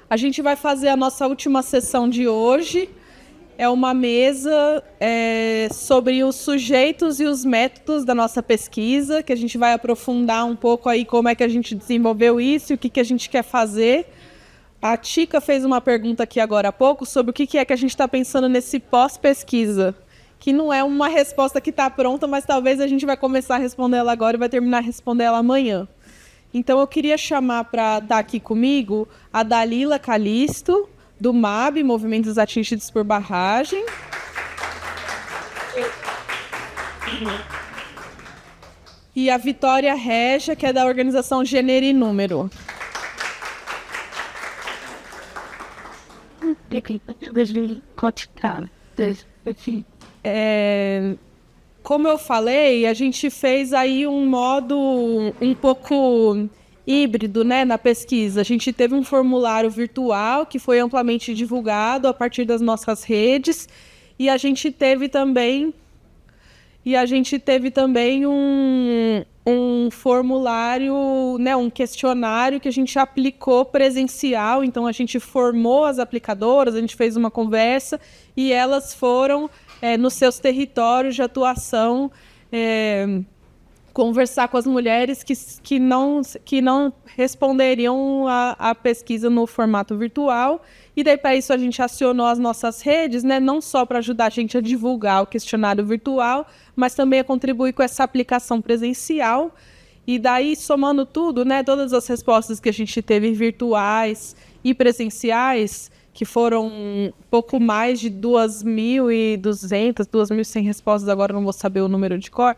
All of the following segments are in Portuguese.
A gente vai fazer a nossa última sessão de hoje. É uma mesa sobre os sujeitos e os métodos da nossa pesquisa, que a gente vai aprofundar um pouco aí como é que a gente desenvolveu isso e o que a gente quer fazer. A Tica fez uma pergunta aqui agora há pouco sobre o que é que a gente está pensando nesse pós-pesquisa, que não é uma resposta que está pronta, mas talvez a gente vai começar a responder ela agora e vai terminar a responder ela amanhã. Então, eu queria chamar para estar aqui comigo a Dalila Calisto, do MAB, Movimentos Atingidos por Barragem. E a Vitória Regia, que é da organização Gênero e Número. Como eu falei, a gente fez aí um modo um pouco híbrido, né, na pesquisa. A gente teve um formulário virtual que foi amplamente divulgado a partir das nossas redes e a gente teve também um formulário, né, um questionário que a gente aplicou presencial. Então, a gente formou as aplicadoras, a gente fez uma conversa e elas foram, nos seus territórios de atuação, conversar com as mulheres que não responderiam a pesquisa no formato virtual. E daí, para isso, a gente acionou as nossas redes, né, não só para ajudar a gente a divulgar o questionário virtual, mas também a contribuir com essa aplicação presencial. E daí, somando tudo, né, todas as respostas que a gente teve virtuais e presenciais, que foram um pouco mais de 2.200, 2.100 respostas, agora não vou saber o número de cor,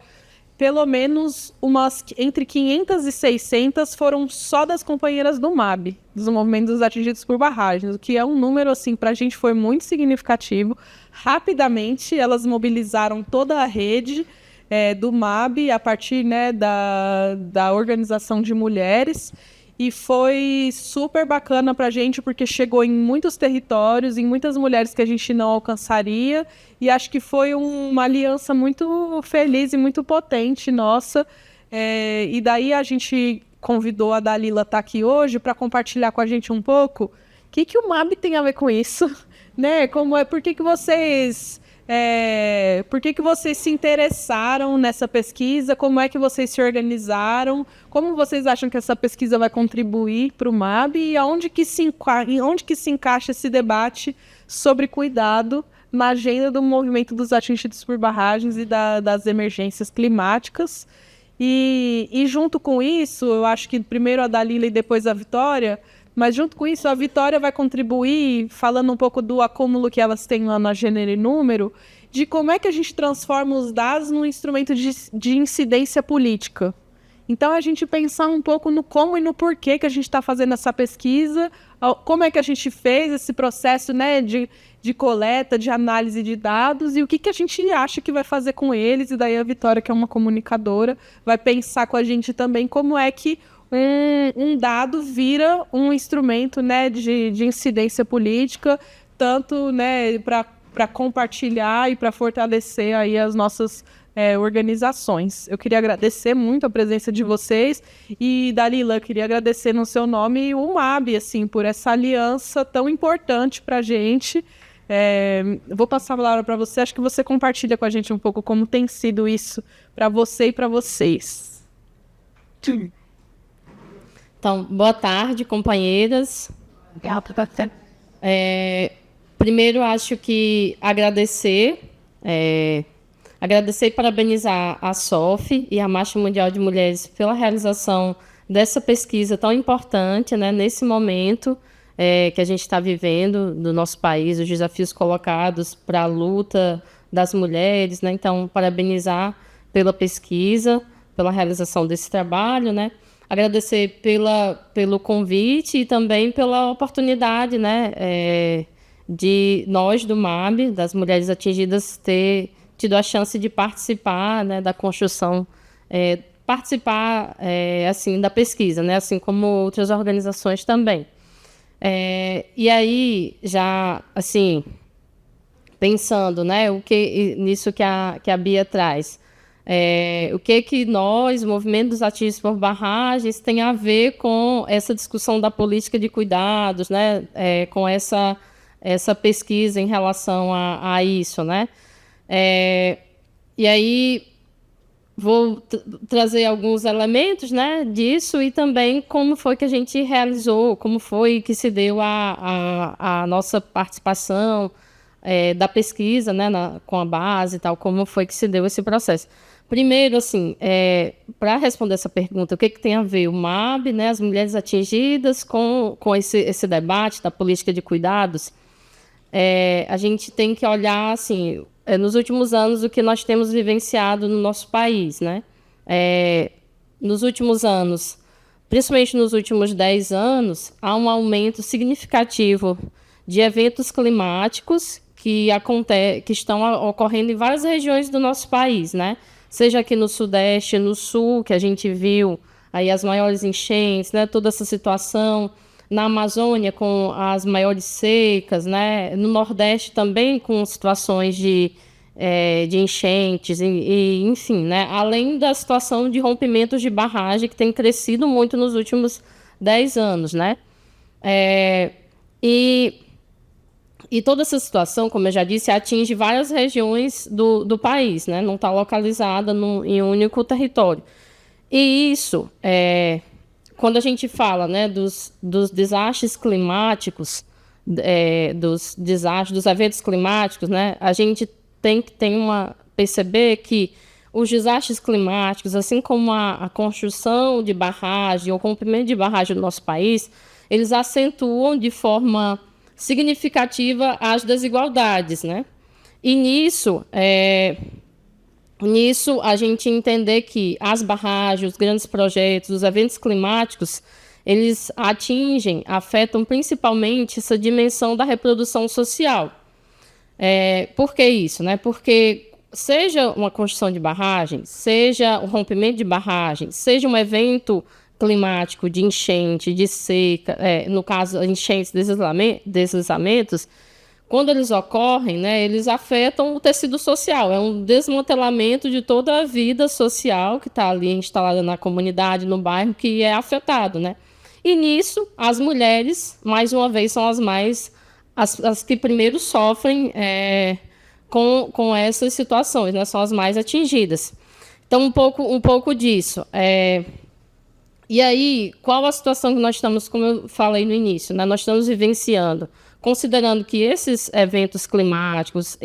pelo menos entre 500 e 600 foram só das companheiras do MAB, dos movimentos atingidos por barragens, o que é um número, assim, para a gente foi muito significativo. Rapidamente, elas mobilizaram toda a rede do MAB, a partir, né, da organização de mulheres, e foi super bacana para a gente, porque chegou em muitos territórios, em muitas mulheres que a gente não alcançaria, e acho que foi uma aliança muito feliz e muito potente nossa. E daí a gente convidou a Dalila a estar aqui hoje para compartilhar com a gente um pouco o que o MAB tem a ver com isso, né? Por que vocês se interessaram nessa pesquisa? Como é que vocês se organizaram? Como vocês acham que essa pesquisa vai contribuir para o MAB? E onde que se encaixa esse debate sobre cuidado na agenda do movimento dos atingidos por barragens e das emergências climáticas? E junto com isso, eu acho que primeiro a Dalila e depois a Vitória, mas junto com isso a Vitória vai contribuir, falando um pouco do acúmulo que elas têm lá na Gênero e Número, de como é que a gente transforma os dados num instrumento de incidência política. Então, a gente pensar um pouco no como e no porquê que a gente está fazendo essa pesquisa, como é que a gente fez esse processo, né, de coleta, de análise de dados, e o que a gente acha que vai fazer com eles. E daí a Vitória, que é uma comunicadora, vai pensar com a gente também como é que um dado vira um instrumento, né, de incidência política, tanto, né, para compartilhar e para fortalecer aí as nossas organizações. Eu queria agradecer muito a presença de vocês e, Dalila, eu queria agradecer no seu nome o MAB, assim, por essa aliança tão importante para a gente. Vou passar a palavra para você, acho que você compartilha com a gente um pouco como tem sido isso para você e para vocês. Então, boa tarde, companheiras. Primeiro, acho que agradecer e parabenizar a SOF e a Marcha Mundial de Mulheres pela realização dessa pesquisa tão importante, né, nesse momento que a gente está vivendo no nosso país, os desafios colocados para a luta das mulheres, né? Então, parabenizar pela pesquisa, pela realização desse trabalho, né? Agradecer pelo convite e também pela oportunidade, né, de nós do MAB, das mulheres atingidas, ter tido a chance de participar, né, da construção, assim, da pesquisa, né, assim como outras organizações também. E aí, já, assim, pensando, né, nisso que a Bia traz, O que nós, o movimento dos atingidos por barragens, tem a ver com essa discussão da política de cuidados, né? Com essa pesquisa em relação a isso, né? E aí vou trazer alguns elementos, né, disso e também como foi que a gente realizou, como foi que se deu a nossa participação da pesquisa, né, com a base e tal, como foi que se deu esse processo. Primeiro, assim, para responder essa pergunta, o que tem a ver o MAB, né, as mulheres atingidas, com esse debate da política de cuidados? A gente tem que olhar, assim, nos últimos anos, o que nós temos vivenciado no nosso país, né? Nos últimos anos, principalmente nos últimos 10 anos, há um aumento significativo de eventos climáticos que estão ocorrendo em várias regiões do nosso país, né? Seja aqui no Sudeste, no Sul, que a gente viu aí as maiores enchentes, né? Toda essa situação. Na Amazônia, com as maiores secas, né? No Nordeste também, com situações de enchentes, enfim, né? Além da situação de rompimentos de barragem, que tem crescido muito nos últimos 10 anos, né? E toda essa situação, como eu já disse, atinge várias regiões do país, né? Não está localizada em um único território. E isso, quando a gente fala, né, dos desastres climáticos, dos eventos climáticos, né, a gente tem que perceber que os desastres climáticos, assim como a construção de barragem, o rompimento de barragem no nosso país, eles acentuam de forma significativa as desigualdades, né? E nisso a gente entender que as barragens, os grandes projetos, os eventos climáticos, eles afetam principalmente essa dimensão da reprodução social. Por que isso, né? Porque seja uma construção de barragem, seja o rompimento de barragem, seja um evento climático de enchente, de seca, no caso, enchentes, deslizamentos, quando eles ocorrem, né, eles afetam o tecido social. É um desmantelamento de toda a vida social que está ali instalada na comunidade, no bairro, que é afetado, né? E nisso, as mulheres, mais uma vez, são as que primeiro sofrem com essas situações, né? São as mais atingidas. Então, um pouco disso. E aí, qual a situação que nós estamos, como eu falei no início, né? Nós estamos vivenciando, considerando que esses eventos climáticos,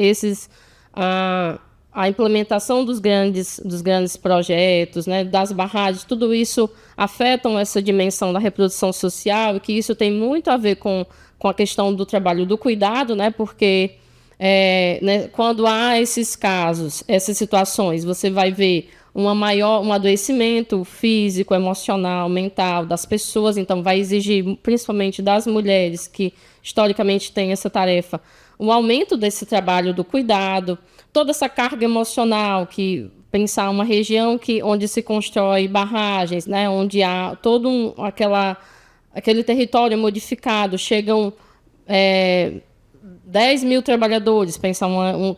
a implementação dos grandes projetos, né, das barragens, tudo isso afetam essa dimensão da reprodução social e que isso tem muito a ver com a questão do trabalho do cuidado, né, porque né, quando há esses casos, essas situações, você vai ver um adoecimento físico, emocional, mental das pessoas, então vai exigir, principalmente das mulheres que historicamente têm essa tarefa, um aumento desse trabalho do cuidado, toda essa carga emocional, que pensar uma região onde se constrói barragens, né, onde há todo aquele território modificado, chegam 10 mil trabalhadores, pensar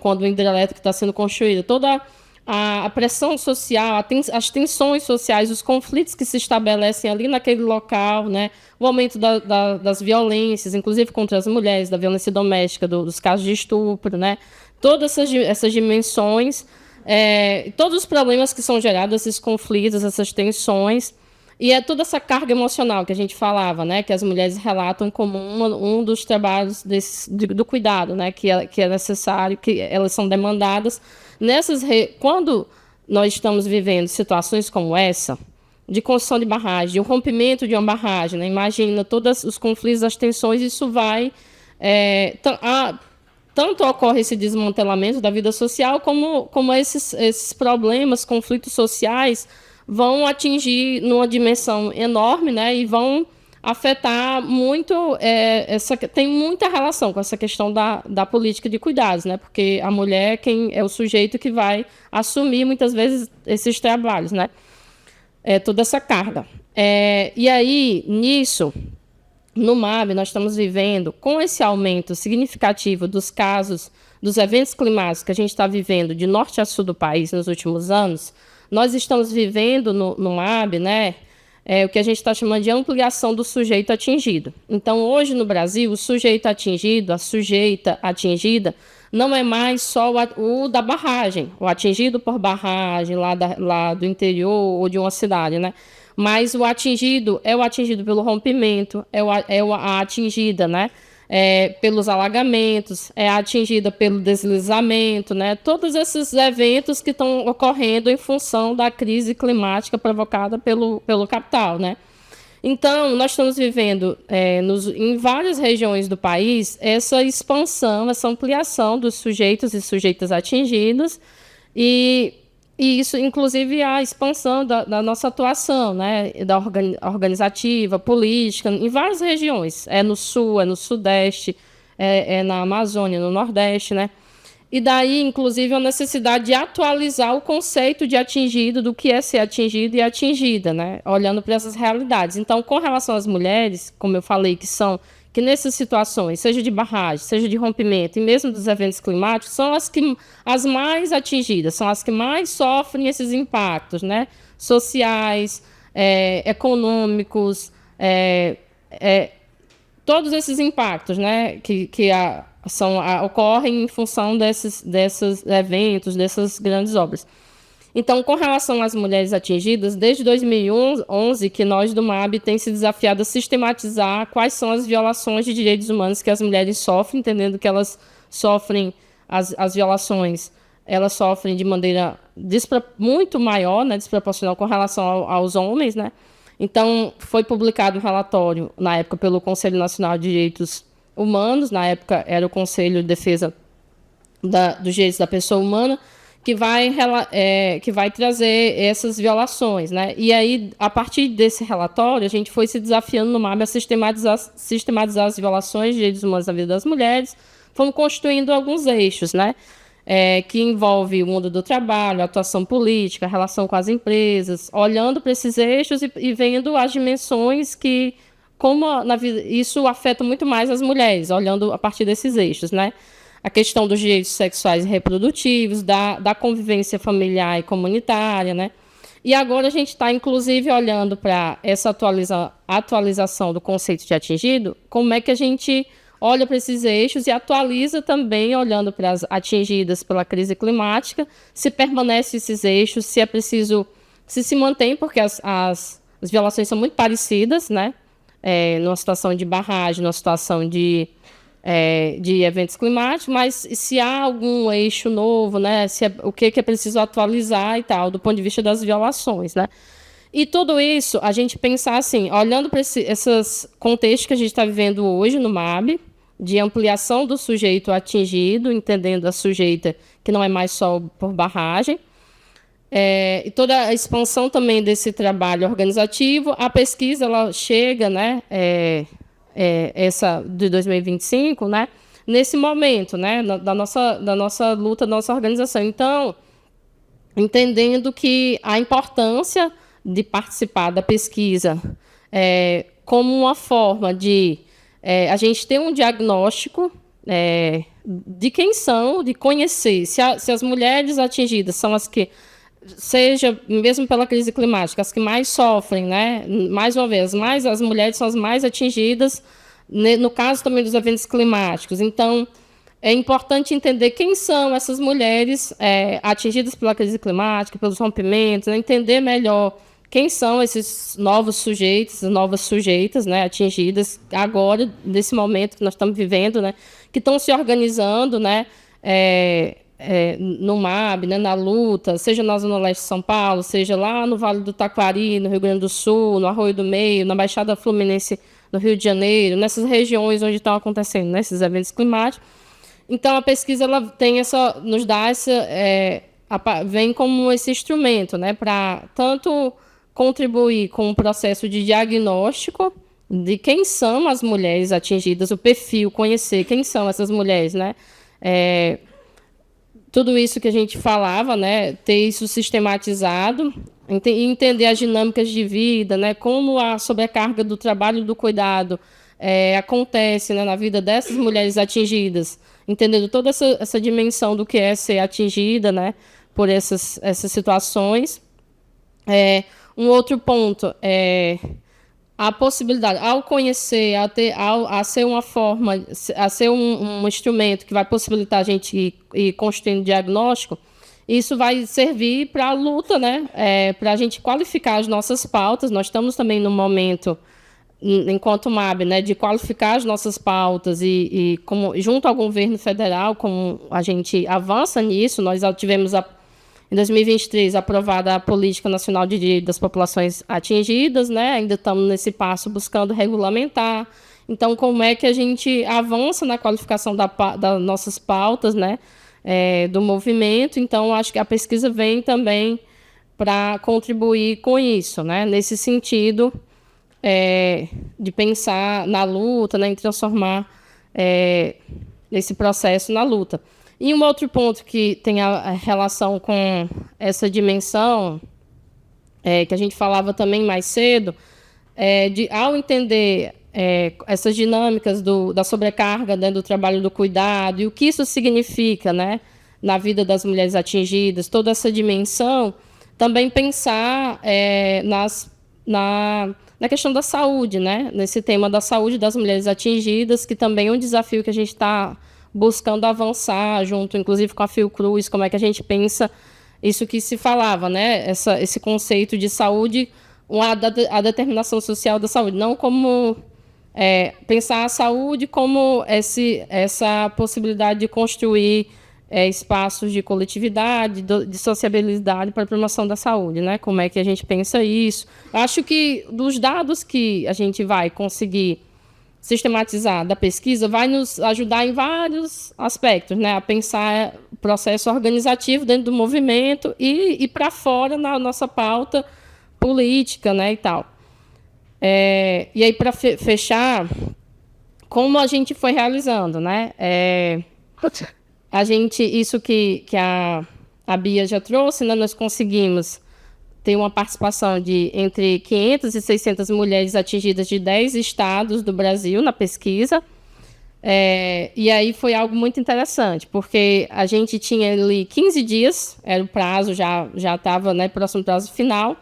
quando o hidrelétrico está sendo construído, toda a pressão social, as tensões sociais, os conflitos que se estabelecem ali naquele local, né? O aumento das violências, inclusive contra as mulheres, da violência doméstica, dos casos de estupro, né? Todas essas dimensões, todos os problemas que são gerados, esses conflitos, essas tensões, e toda essa carga emocional que a gente falava, né? Que as mulheres relatam como um dos trabalhos do cuidado, né? Que é necessário, que elas são demandadas. Quando nós estamos vivendo situações como essa, de construção de barragem, de um rompimento de uma barragem, né? Imagina todos os conflitos, as tensões, isso vai... tanto ocorre esse desmantelamento da vida social, como esses problemas, conflitos sociais, vão atingir numa dimensão enorme, né? E vão afetar muito, tem muita relação com essa questão da política de cuidados, né? Porque a mulher quem é o sujeito que vai assumir muitas vezes esses trabalhos, né? Toda essa carga. E aí, nisso, no MAB, nós estamos vivendo, com esse aumento significativo dos casos, dos eventos climáticos que a gente está vivendo de norte a sul do país nos últimos anos, nós estamos vivendo no MAB, né, o que a gente está chamando de ampliação do sujeito atingido. Então, hoje no Brasil, o sujeito atingido, a sujeita atingida, não é mais só o da barragem, o atingido por barragem lá do interior ou de uma cidade, né? Mas o atingido é o atingido pelo rompimento, a atingida, né? Pelos alagamentos, é a atingida pelo deslizamento, né? Todos esses eventos que estão ocorrendo em função da crise climática provocada pelo capital, né? Então, nós estamos vivendo em várias regiões do país essa expansão, essa ampliação dos sujeitos e sujeitas atingidos e isso, inclusive, a expansão da nossa atuação, né, organizativa, política, em várias regiões. É no Sul, é no Sudeste, é na Amazônia, no Nordeste, né? E daí, inclusive, a necessidade de atualizar o conceito de atingido, do que é ser atingido e atingida, né? Olhando para essas realidades. Então, com relação às mulheres, como eu falei, que nessas situações, seja de barragem, seja de rompimento, e mesmo dos eventos climáticos, são as mais atingidas, são as que mais sofrem esses impactos, né? Sociais, econômicos, todos esses impactos, né? Ocorrem em função desses eventos, dessas grandes obras. Então, com relação às mulheres atingidas, desde 2011 que nós do MAB tem se desafiado a sistematizar quais são as violações de direitos humanos que as mulheres sofrem, entendendo que elas sofrem as violações, elas sofrem de maneira muito maior, né, desproporcional com relação aos homens, né? Então, foi publicado um relatório, na época, pelo Conselho Nacional de Direitos Humanos, na época era o Conselho de Defesa dos Direitos da Pessoa Humana, que vai trazer essas violações, né? E aí, a partir desse relatório, a gente foi se desafiando no MAB a sistematizar as violações de direitos humanos na vida das mulheres. Fomos construindo alguns eixos, né? Que envolve o mundo do trabalho, a atuação política, a relação com as empresas, olhando para esses eixos e vendo as dimensões que, como na vida, isso afeta muito mais as mulheres, olhando a partir desses eixos, né? A questão dos direitos sexuais e reprodutivos, da convivência familiar e comunitária, né? E agora a gente está, inclusive, olhando para essa atualização do conceito de atingido, como é que a gente olha para esses eixos e atualiza também, olhando para as atingidas pela crise climática, se permanece esses eixos, se é preciso, se mantém, porque as violações são muito parecidas, né? Numa situação de barragem, numa situação de eventos climáticos, mas se há algum eixo novo, né, o que é preciso atualizar e tal, do ponto de vista das violações, né? E tudo isso, a gente pensar assim, olhando para esses contextos que a gente está vivendo hoje no MAB, de ampliação do sujeito atingido, entendendo a sujeita que não é mais só por barragem, e toda a expansão também desse trabalho organizativo. A pesquisa, ela chega, né, essa de 2025, né, nesse momento, né, da nossa luta, da nossa organização. Então, entendendo que a importância de participar da pesquisa como uma forma de a gente ter um diagnóstico de quem são, de conhecer se as mulheres atingidas são as que, seja mesmo pela crise climática, as que mais sofrem, né? Mais uma vez, as mulheres são as mais atingidas, no caso também dos eventos climáticos. Então, é importante entender quem são essas mulheres atingidas pela crise climática, pelos rompimentos, né? Entender melhor quem são esses novos sujeitos, novas sujeitas, né, atingidas agora, nesse momento que nós estamos vivendo, né, que estão se organizando, né, no MAB, né, na luta, seja na Zona Leste de São Paulo, seja lá no Vale do Taquari, no Rio Grande do Sul, no Arroio do Meio, na Baixada Fluminense, no Rio de Janeiro, nessas regiões onde estão acontecendo, né, esses eventos climáticos. Então, a pesquisa ela nos dá vem como esse instrumento, né, para tanto contribuir com o processo de diagnóstico de quem são as mulheres atingidas, o perfil, conhecer quem são essas mulheres, né? Tudo isso que a gente falava, né? Ter isso sistematizado, entender as dinâmicas de vida, né? Como a sobrecarga do trabalho e do cuidado acontece, né, na vida dessas mulheres atingidas, entendendo toda essa dimensão do que é ser atingida, né, por essas situações. Um outro ponto é a possibilidade, ao conhecer, a ser uma forma, a ser um instrumento que vai possibilitar a gente ir construindo diagnóstico, isso vai servir para a luta, né? Para a gente qualificar as nossas pautas. Nós estamos também no momento, enquanto MAB, né, de qualificar as nossas pautas e como, junto ao governo federal, como a gente avança nisso. Nós tivemos, em 2023, aprovada a Política Nacional de Direitos das Populações Atingidas, né? Ainda estamos nesse passo buscando regulamentar. Então, como é que a gente avança na qualificação das nossas pautas, né? Do movimento? Então, acho que a pesquisa vem também para contribuir com isso, né? Nesse sentido, de pensar na luta, né? Em transformar esse processo na luta. E um outro ponto que tem a relação com essa dimensão, que a gente falava também mais cedo, ao entender essas dinâmicas da sobrecarga, né, do trabalho do cuidado, e o que isso significa, né, na vida das mulheres atingidas, toda essa dimensão, também pensar na questão da saúde, né, nesse tema da saúde das mulheres atingidas, que também é um desafio que a gente está buscando avançar junto, inclusive com a Fiocruz, como é que a gente pensa isso que se falava, né? Esse conceito de saúde, a determinação social da saúde, não como pensar a saúde como essa possibilidade de construir espaços de coletividade, de sociabilidade para a promoção da saúde, né? Como é que a gente pensa isso? Acho que dos dados que a gente vai conseguir sistematizar da pesquisa vai nos ajudar em vários aspectos, né? A pensar o processo organizativo dentro do movimento e para fora na nossa pauta política, né, e tal. E aí, para fechar, como a gente foi realizando, né? Isso que a Bia já trouxe, né? Nós conseguimos ter uma participação de entre 500 e 600 mulheres atingidas de 10 estados do Brasil na pesquisa. E aí foi algo muito interessante, porque a gente tinha ali 15 dias, era o prazo, já estava, né, próximo prazo final,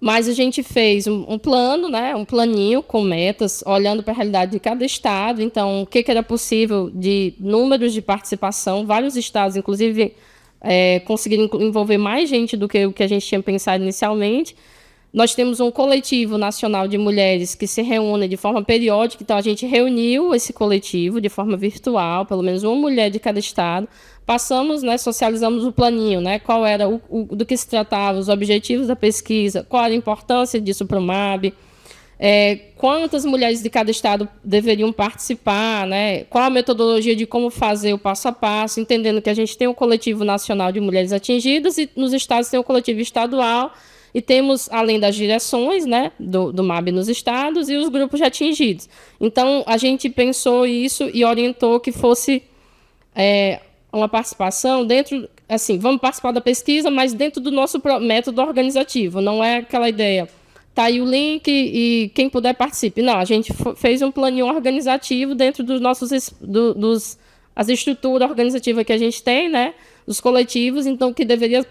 mas a gente fez um plano, né, um planinho com metas, olhando para a realidade de cada estado. Então, o que era possível de números de participação, vários estados, inclusive, conseguiram envolver mais gente do que o que a gente tinha pensado inicialmente. Nós temos um coletivo nacional de mulheres que se reúne de forma periódica, então a gente reuniu esse coletivo de forma virtual, pelo menos uma mulher de cada estado. Passamos, né, socializamos o planinho, né, qual era do que se tratava, os objetivos da pesquisa, qual era a importância disso para o MAB, quantas mulheres de cada estado deveriam participar, né, qual a metodologia de como fazer o passo a passo, entendendo que a gente tem um coletivo nacional de mulheres atingidas e nos estados tem um coletivo estadual e temos, além das direções, né, do MAB nos estados e os grupos de atingidos. Então, a gente pensou isso e orientou que fosse uma participação dentro, assim, vamos participar da pesquisa, mas dentro do nosso método organizativo, não é aquela ideia, tá aí o link e quem puder participe. Não, a gente fez um planinho organizativo dentro dos nossos, as estruturas organizativas que a gente tem, né, dos coletivos, então que deveria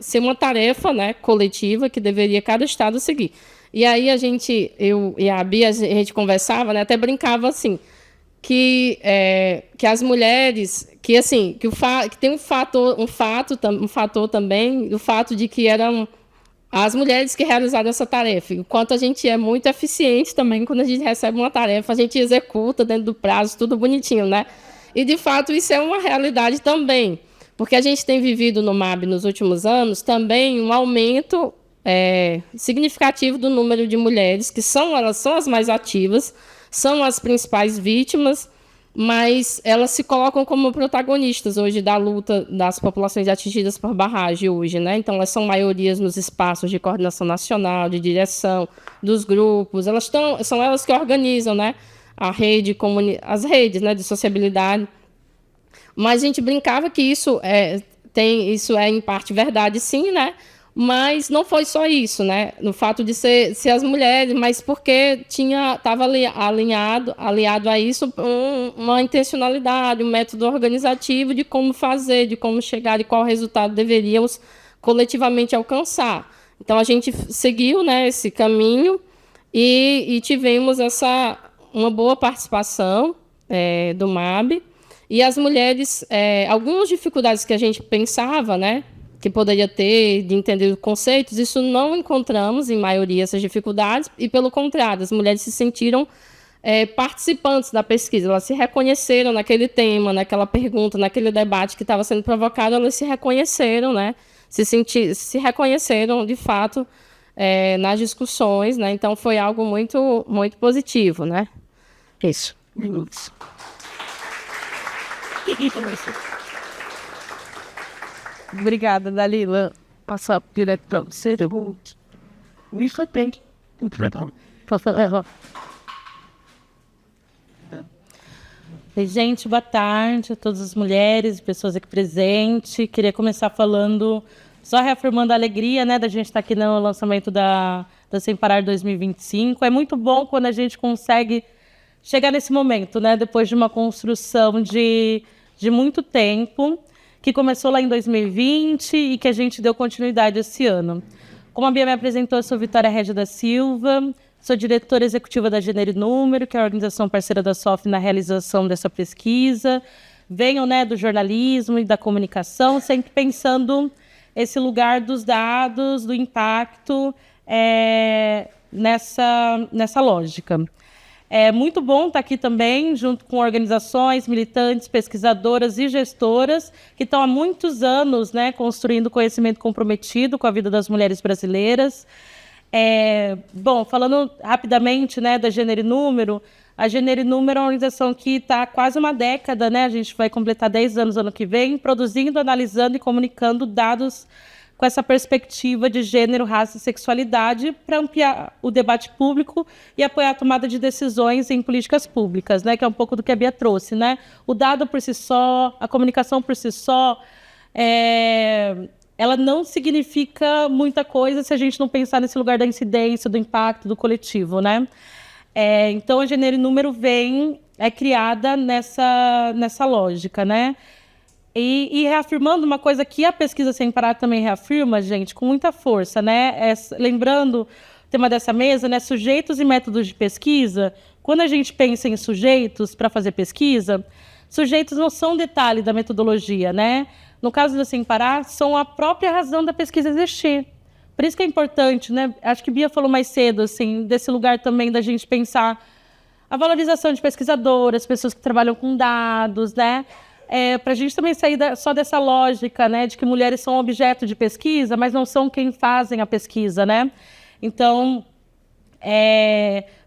ser uma tarefa, né, coletiva, que deveria cada estado seguir. E aí eu e a Bia, a gente conversava, né, até brincava assim, que as mulheres, que tem um fator também, o fato de que eram as mulheres que realizaram essa tarefa. Enquanto a gente é muito eficiente também, quando a gente recebe uma tarefa, a gente executa dentro do prazo, tudo bonitinho, né? E, de fato, isso é uma realidade também, porque a gente tem vivido no MAB nos últimos anos também um aumento significativo do número de mulheres que elas são as mais ativas, são as principais vítimas, mas elas se colocam como protagonistas hoje da luta das populações atingidas por barragem hoje, né? Então, elas são maiorias nos espaços de coordenação nacional, de direção dos grupos, são elas que organizam, né, as redes, né, de sociabilidade. Mas a gente brincava que isso é em parte verdade, sim, né? Mas não foi só isso, né? No fato de ser as mulheres, mas porque estava aliado a isso uma intencionalidade, um método organizativo de como fazer, de como chegar e qual resultado deveríamos coletivamente alcançar. Então, a gente seguiu, né, esse caminho e tivemos uma boa participação do MAB. E as mulheres, algumas dificuldades que a gente pensava, né, que poderia ter de entender os conceitos, isso não encontramos, em maioria, essas dificuldades, e, pelo contrário, as mulheres se sentiram participantes da pesquisa, elas se reconheceram naquele tema, naquela pergunta, naquele debate que estava sendo provocado, elas se reconheceram, né, se reconheceram, de fato, nas discussões, né, então foi algo muito, muito positivo, né. Isso. Obrigada, Dalila. Passar direto para você. Isso tem. Gente, boa tarde a todas as mulheres e pessoas aqui presentes. Queria começar falando, só reafirmando a alegria, né, da gente estar aqui no lançamento da Sem Parar 2025. É muito bom quando a gente consegue chegar nesse momento, né, depois de uma construção de muito tempo, que começou lá em 2020 e que a gente deu continuidade esse ano. Como a Bia me apresentou, eu sou Vitória Régia da Silva, sou diretora executiva da Gênero e Número, que é a organização parceira da SOF na realização dessa pesquisa. Venho, né, do jornalismo e da comunicação, sempre pensando esse lugar dos dados, do impacto nessa lógica. É muito bom estar aqui também, junto com organizações, militantes, pesquisadoras e gestoras que estão há muitos anos, né, construindo conhecimento comprometido com a vida das mulheres brasileiras. Bom, falando rapidamente, né, da Gênero e Número, a Gênero e Número é uma organização que está há quase uma década, né, a gente vai completar 10 anos ano que vem, produzindo, analisando e comunicando dados com essa perspectiva de gênero, raça e sexualidade para ampliar o debate público e apoiar a tomada de decisões em políticas públicas, né, que é um pouco do que a Bia trouxe, né? O dado por si só, a comunicação por si só, ela não significa muita coisa se a gente não pensar nesse lugar da incidência, do impacto, do coletivo, né? Então, a Gênero e Número é criada nessa lógica, né? E reafirmando uma coisa que a pesquisa Sem Parar também reafirma, gente, com muita força, né? Lembrando o tema dessa mesa, né? Sujeitos e métodos de pesquisa. Quando a gente pensa em sujeitos para fazer pesquisa, sujeitos não são detalhe da metodologia, né? No caso da Sem Parar, são a própria razão da pesquisa existir. Por isso que é importante, né? Acho que Bia falou mais cedo, assim, desse lugar também da gente pensar a valorização de pesquisadoras, pessoas que trabalham com dados, né? Para a gente também sair só dessa lógica, né, de que mulheres são objeto de pesquisa, mas não são quem fazem a pesquisa, né? Então,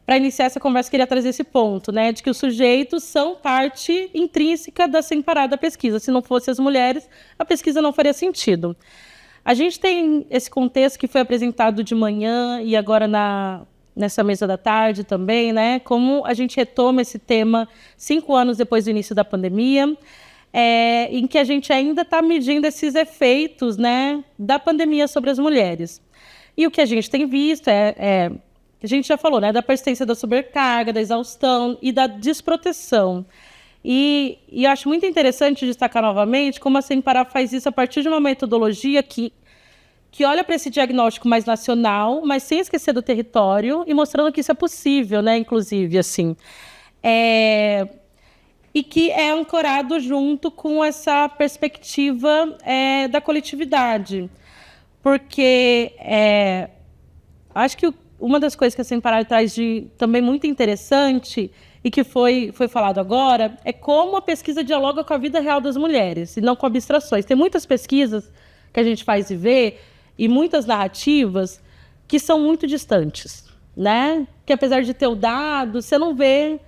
para iniciar essa conversa, queria trazer esse ponto, né, de que os sujeitos são parte intrínseca da Sem Parar da pesquisa. Se não fossem as mulheres, a pesquisa não faria sentido. A gente tem esse contexto que foi apresentado de manhã e agora nessa mesa da tarde também, né, como a gente retoma esse tema 5 anos depois do início da pandemia, em que a gente ainda está medindo esses efeitos, né, da pandemia sobre as mulheres. E o que a gente tem visto a gente já falou, né, da persistência da sobrecarga, da exaustão e da desproteção. E eu acho muito interessante destacar novamente como a Sem Parar faz isso a partir de uma metodologia que olha para esse diagnóstico mais nacional, mas sem esquecer do território e mostrando que isso é possível, né, inclusive, assim. E que é ancorado junto com essa perspectiva da coletividade. Porque acho que uma das coisas que a Sem Parar traz de também muito interessante e que foi falado agora é como a pesquisa dialoga com a vida real das mulheres e não com abstrações. Tem muitas pesquisas que a gente faz e vê e muitas narrativas que são muito distantes, né? Que apesar de ter o dado, você não vê.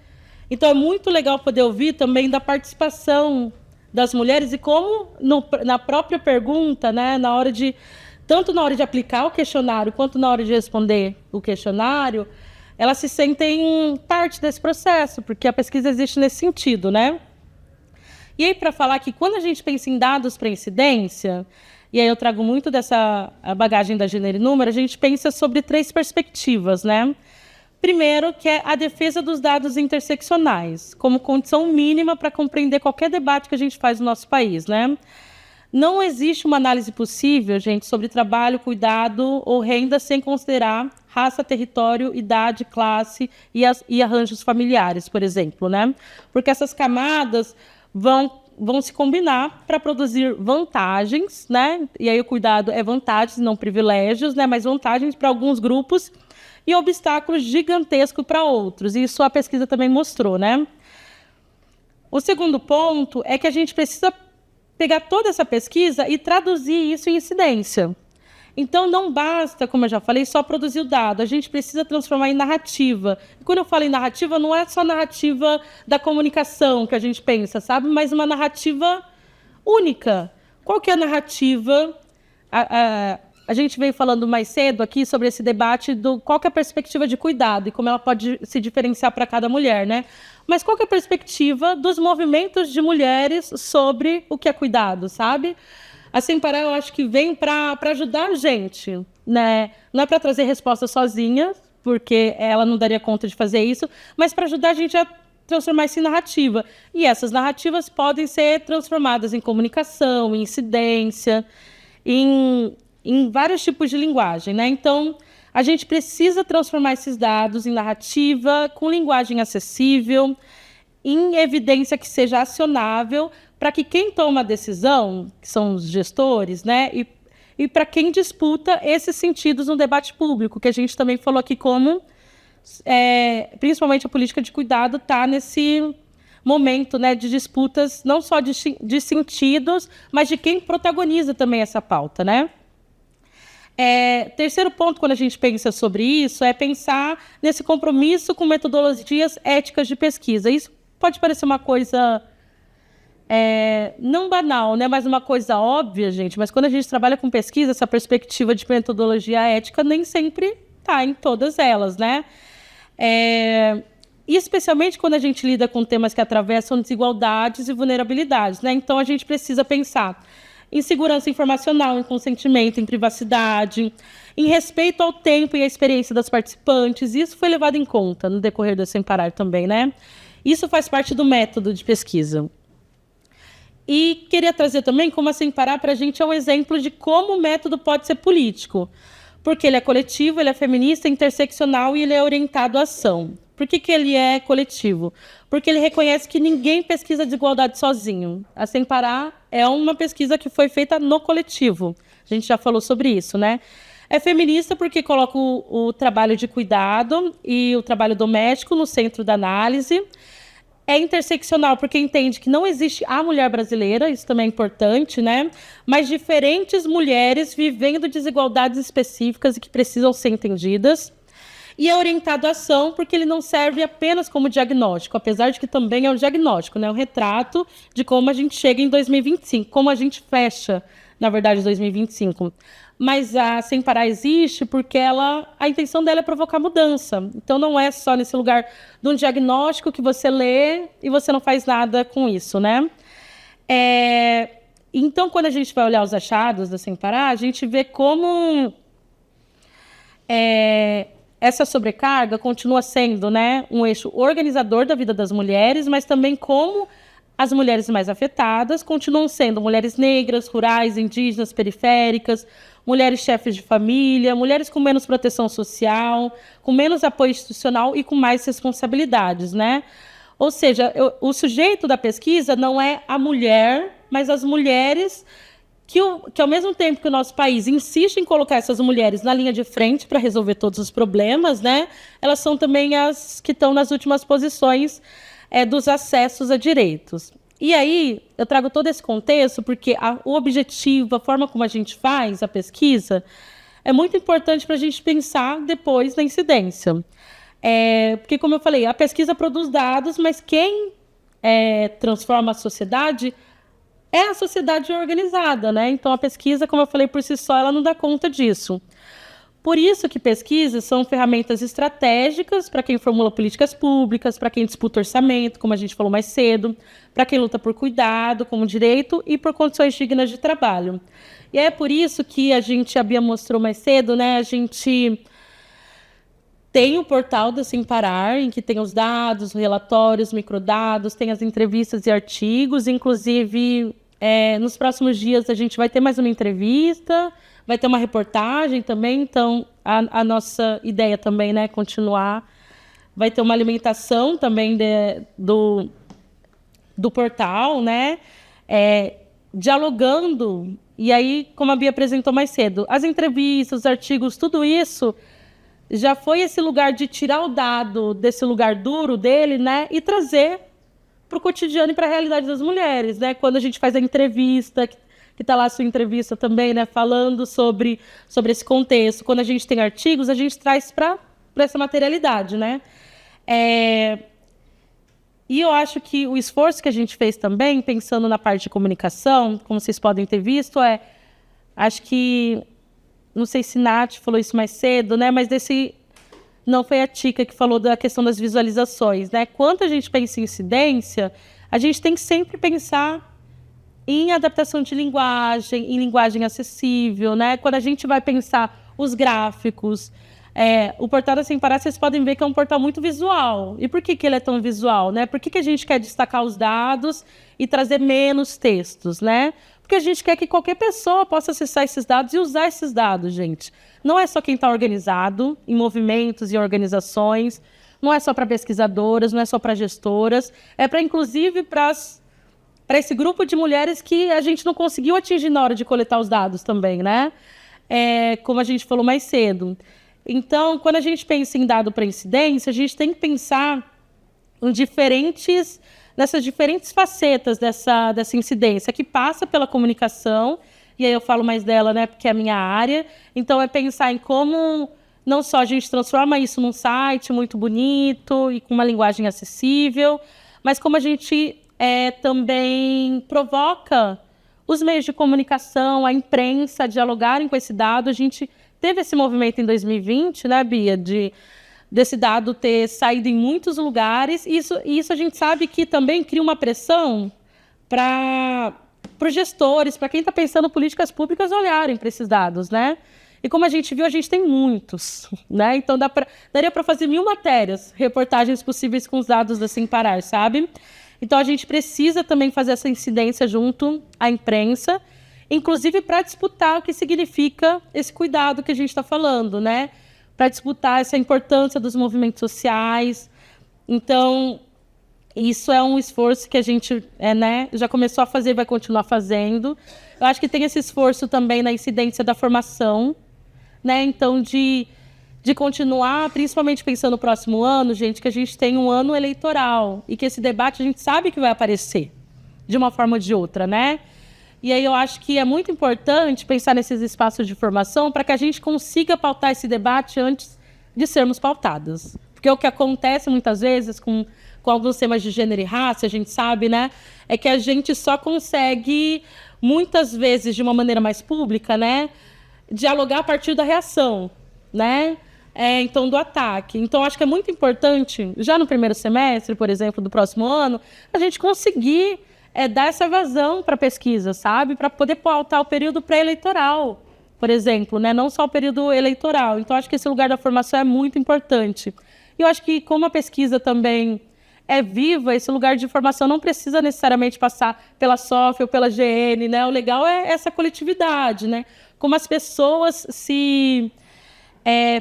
Então, é muito legal poder ouvir também da participação das mulheres e como, na própria pergunta, né, tanto na hora de aplicar o questionário quanto na hora de responder o questionário, elas se sentem parte desse processo, porque a pesquisa existe nesse sentido, né? E aí, para falar que quando a gente pensa em dados para incidência, e aí eu trago muito dessa bagagem da Gênero e Número, a gente pensa sobre 3 perspectivas, né? Primeiro, que é a defesa dos dados interseccionais, como condição mínima para compreender qualquer debate que a gente faz no nosso país, né? Não existe uma análise possível, gente, sobre trabalho, cuidado ou renda sem considerar raça, território, idade, classe e arranjos familiares, por exemplo, né? Porque essas camadas vão se combinar para produzir vantagens, né? E aí o cuidado é vantagens, não privilégios, né? Mas vantagens para alguns grupos e obstáculos gigantescos para outros. E isso a pesquisa também mostrou, né? O segundo ponto é que a gente precisa pegar toda essa pesquisa e traduzir isso em incidência. Então, não basta, como eu já falei, só produzir o dado. A gente precisa transformar em narrativa. E quando eu falo em narrativa, não é só narrativa da comunicação que a gente pensa, sabe? Mas uma narrativa única. Qual que é a narrativa? A gente veio falando mais cedo aqui sobre esse debate do qual que é a perspectiva de cuidado e como ela pode se diferenciar para cada mulher, né? Mas qual que é a perspectiva dos movimentos de mulheres sobre o que é cuidado, sabe? A Sem Parar, eu acho que vem para ajudar a gente, né? Não é para trazer respostas sozinha, porque ela não daria conta de fazer isso, mas para ajudar a gente a transformar isso em narrativa. E essas narrativas podem ser transformadas em comunicação, em incidência, em vários tipos de linguagem, né? Então, a gente precisa transformar esses dados em narrativa, com linguagem acessível, em evidência que seja acionável, para que quem toma a decisão, que são os gestores, né? E para quem disputa esses sentidos no debate público, que a gente também falou aqui como, principalmente a política de cuidado está nesse momento, né, de disputas, não só de sentidos, mas de quem protagoniza também essa pauta, né? Terceiro ponto, quando a gente pensa sobre isso, é pensar nesse compromisso com metodologias éticas de pesquisa. Isso pode parecer uma coisa não banal, né, mas uma coisa óbvia, gente. Mas quando a gente trabalha com pesquisa, essa perspectiva de metodologia ética nem sempre está em todas elas, né? E especialmente quando a gente lida com temas que atravessam desigualdades e vulnerabilidades, né? Então, a gente precisa pensar em segurança informacional, em consentimento, em privacidade, em respeito ao tempo e à experiência das participantes. Isso foi levado em conta no decorrer do Sem Parar também, né? Isso faz parte do método de pesquisa. E queria trazer também como a Sem Parar para a gente é um exemplo de como o método pode ser político, porque ele é coletivo, ele é feminista, interseccional e ele é orientado à ação. Por que ele é coletivo? Porque ele reconhece que ninguém pesquisa desigualdade sozinho. A Sem Parar é uma pesquisa que foi feita no coletivo. A gente já falou sobre isso, né? É feminista porque coloca o trabalho de cuidado e o trabalho doméstico no centro da análise. É interseccional porque entende que não existe a mulher brasileira, isso também é importante, né? Mas diferentes mulheres vivendo desigualdades específicas e que precisam ser entendidas. E é orientado à ação porque ele não serve apenas como diagnóstico, apesar de que também é um diagnóstico, né? Um retrato de como a gente chega em 2025, como a gente fecha, na verdade, 2025. Mas a Sem Parar existe porque a intenção dela é provocar mudança. Então, não é só nesse lugar de um diagnóstico que você lê e você não faz nada com isso, né? Então, quando a gente vai olhar os achados da Sem Parar, a gente vê como essa sobrecarga continua sendo, né, um eixo organizador da vida das mulheres, mas também como as mulheres mais afetadas continuam sendo mulheres negras, rurais, indígenas, periféricas, mulheres chefes de família, mulheres com menos proteção social, com menos apoio institucional e com mais responsabilidades, né? Ou seja, o sujeito da pesquisa não é a mulher, mas as mulheres que ao mesmo tempo que o nosso país insiste em colocar essas mulheres na linha de frente para resolver todos os problemas, né, elas são também as que estão nas últimas posições dos acessos a direitos. E aí, eu trago todo esse contexto porque o objetivo, a forma como a gente faz a pesquisa, é muito importante para a gente pensar depois na incidência. Porque, como eu falei, a pesquisa produz dados, mas quem transforma a sociedade é a sociedade organizada, né? Então, a pesquisa, como eu falei, por si só, ela não dá conta disso. Por isso que pesquisas são ferramentas estratégicas para quem formula políticas públicas, para quem disputa orçamento, como a gente falou mais cedo, para quem luta por cuidado, como direito, e por condições dignas de trabalho. E é por isso que a Bia mostrou mais cedo, né? A gente tem o portal da Sem Parar, em que tem os dados, relatórios, microdados, tem as entrevistas e artigos. Inclusive, nos próximos dias a gente vai ter mais uma entrevista, vai ter uma reportagem também. Então, a nossa ideia também, né, é continuar. Vai ter uma alimentação também do portal, né? Dialogando. E aí, como a Bia apresentou mais cedo, as entrevistas, os artigos, tudo isso já foi esse lugar de tirar o dado desse lugar duro dele, né, e trazer para o cotidiano e para a realidade das mulheres, né? Quando a gente faz a entrevista, que está lá a sua entrevista também, né, falando sobre esse contexto. Quando a gente tem artigos, a gente traz para essa materialidade, né? E eu acho que o esforço que a gente fez também, pensando na parte de comunicação, como vocês podem ter visto, acho que, não sei se Nath falou isso mais cedo, né? Mas não foi a Tica que falou da questão das visualizações, né? Quando a gente pensa em incidência, a gente tem que sempre pensar em adaptação de linguagem, em linguagem acessível, né? Quando a gente vai pensar os gráficos, o portal da Sem Parar, vocês podem ver que é um portal muito visual. E por que ele é tão visual, né? Por que a gente quer destacar os dados e trazer menos textos, né? Porque a gente quer que qualquer pessoa possa acessar esses dados e usar esses dados, gente. Não é só quem está organizado em movimentos e organizações, não é só para pesquisadoras, não é só para gestoras, é para, inclusive, para esse grupo de mulheres que a gente não conseguiu atingir na hora de coletar os dados também, né? Como a gente falou mais cedo. Então, quando a gente pensa em dado para incidência, a gente tem que pensar nessas diferentes facetas dessa incidência, que passa pela comunicação, e aí eu falo mais dela, né, porque é a minha área. Então, é pensar em como não só a gente transforma isso num site muito bonito e com uma linguagem acessível, mas como a gente também provoca os meios de comunicação, a imprensa a dialogarem com esse dado. A gente teve esse movimento em 2020, né, Bia, desse dado ter saído em muitos lugares. E isso a gente sabe que também cria uma pressão para os gestores, para quem está pensando políticas públicas, olharem para esses dados, né? E como a gente viu, a gente tem muitos, né? Então daria para fazer 1000 matérias, reportagens possíveis com os dados da Sem Parar, sabe? Então a gente precisa também fazer essa incidência junto à imprensa, inclusive para disputar o que significa esse cuidado que a gente está falando, né? Para disputar essa importância dos movimentos sociais. Então, isso é um esforço que a gente já começou a fazer e vai continuar fazendo. Eu acho que tem esse esforço também na incidência da formação, né? Então, de continuar, principalmente pensando no próximo ano, gente, que a gente tem um ano eleitoral e que esse debate a gente sabe que vai aparecer de uma forma ou de outra, né? E aí eu acho que é muito importante pensar nesses espaços de formação para que a gente consiga pautar esse debate antes de sermos pautadas. Porque o que acontece muitas vezes com alguns temas de gênero e raça, a gente sabe, né, é que a gente só consegue, muitas vezes, de uma maneira mais pública, né, dialogar a partir da reação, né? Então, do ataque. Então, acho que é muito importante, já no primeiro semestre, por exemplo, do próximo ano, a gente conseguir dar essa vazão para a pesquisa, sabe? Para poder pautar o período pré-eleitoral, por exemplo, né? Não só o período eleitoral. Então, acho que esse lugar da formação é muito importante. E eu acho que, como a pesquisa também é viva, esse lugar de formação não precisa necessariamente passar pela SOF ou pela GN, né? O legal é essa coletividade, né? Como as pessoas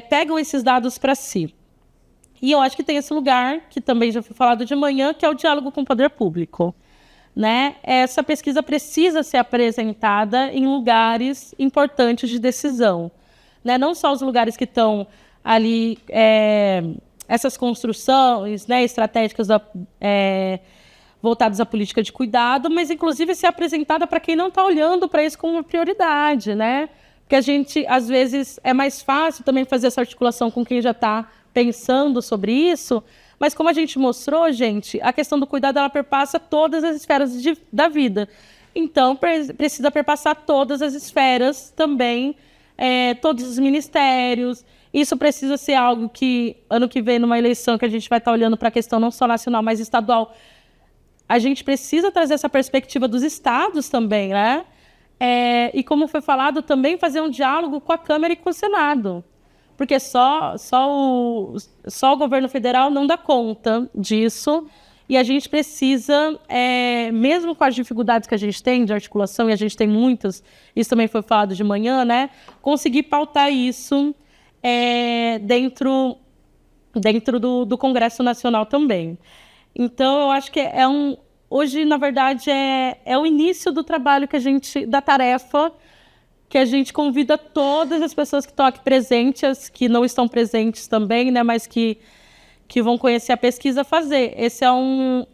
pegam esses dados para si. E eu acho que tem esse lugar, que também já foi falado de manhã, que é o diálogo com o poder público, né? Essa pesquisa precisa ser apresentada em lugares importantes de decisão, né? Não só os lugares que estão ali, essas construções, né, estratégicas voltadas à política de cuidado, mas inclusive ser apresentada para quem não está olhando para isso como uma prioridade, né? Porque a gente, às vezes, é mais fácil também fazer essa articulação com quem já está pensando sobre isso, mas como a gente mostrou, gente, a questão do cuidado, ela perpassa todas as esferas da vida. Então, precisa perpassar todas as esferas também todos os ministérios. Isso precisa ser algo que, ano que vem, numa eleição que a gente vai estar olhando para a questão não só nacional, mas estadual, a gente precisa trazer essa perspectiva dos estados também, né? E como foi falado, também fazer um diálogo com a Câmara e com o Senado. Porque só o governo federal não dá conta disso. E a gente precisa, mesmo com as dificuldades que a gente tem de articulação, e a gente tem muitas, isso também foi falado de manhã, né? Conseguir pautar isso dentro do Congresso Nacional também. Então, eu acho que hoje, na verdade, é o início do trabalho da tarefa, que a gente convida todas as pessoas que estão aqui presentes, que não estão presentes também, né, mas que vão conhecer a pesquisa a fazer.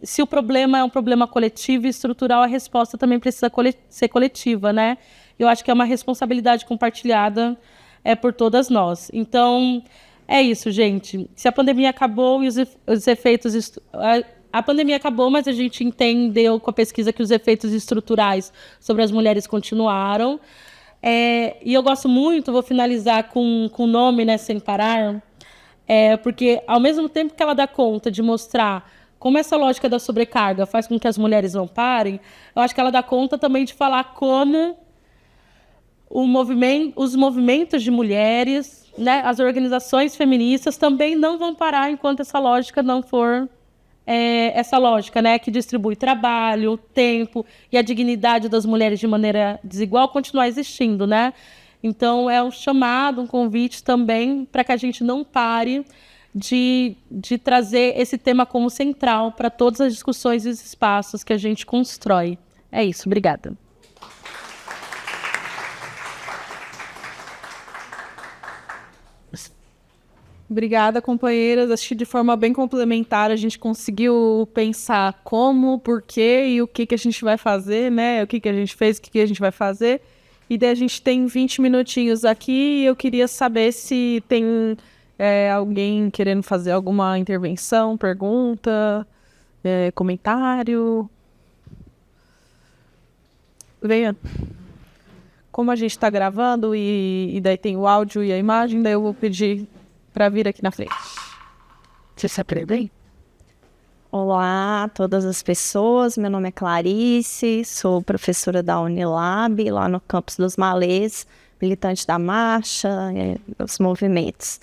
Se o problema é um problema coletivo e estrutural, a resposta também precisa ser coletiva, né? Eu acho que é uma responsabilidade compartilhada por todas nós. Então, é isso, gente. Se a pandemia acabou e os efeitos... A pandemia acabou, mas a gente entendeu com a pesquisa que os efeitos estruturais sobre as mulheres continuaram. E eu gosto muito, vou finalizar com o nome, né, Sem Parar, porque ao mesmo tempo que ela dá conta de mostrar como essa lógica da sobrecarga faz com que as mulheres não parem, eu acho que ela dá conta também de falar como os movimentos de mulheres, né, as organizações feministas também não vão parar enquanto essa lógica não for essa lógica, né, que distribui trabalho, tempo e a dignidade das mulheres de maneira desigual continuar existindo, né? Então, é um chamado, um convite também para que a gente não pare de trazer esse tema como central para todas as discussões e os espaços que a gente constrói. É isso, obrigada. Obrigada, companheiras. Acho que de forma bem complementar a gente conseguiu pensar como, por quê e o que a gente vai fazer, né? O que a gente fez, o que a gente vai fazer. E daí a gente tem 20 minutinhos aqui e eu queria saber se tem alguém querendo fazer alguma intervenção, pergunta, comentário. Venha. Como a gente está gravando e daí tem o áudio e a imagem, daí eu vou pedir para vir aqui na frente. Você se apresenta? Olá a todas as pessoas, meu nome é Clarice, sou professora da Unilab, lá no campus dos Malês, militante da marcha, dos movimentos.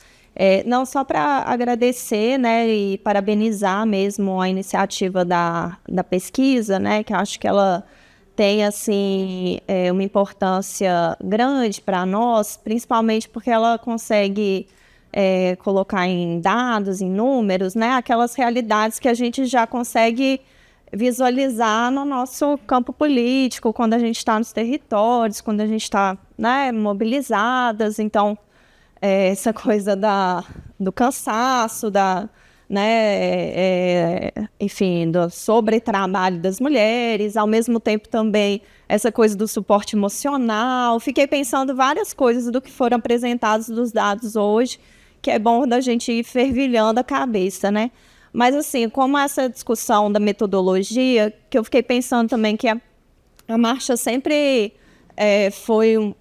Não só para agradecer, né, e parabenizar mesmo a iniciativa da pesquisa, né, que eu acho que ela tem assim, uma importância grande para nós, principalmente porque ela consegue colocar em dados, em números, né, aquelas realidades que a gente já consegue visualizar no nosso campo político, quando a gente está nos territórios, quando a gente está, né, mobilizadas. Então, essa coisa do cansaço, enfim, do sobretrabalho das mulheres, ao mesmo tempo também essa coisa do suporte emocional. Fiquei pensando várias coisas do que foram apresentados dos dados hoje, que é bom da gente ir fervilhando a cabeça, né? Mas, assim, como essa discussão da metodologia, que eu fiquei pensando também que a marcha sempre foi um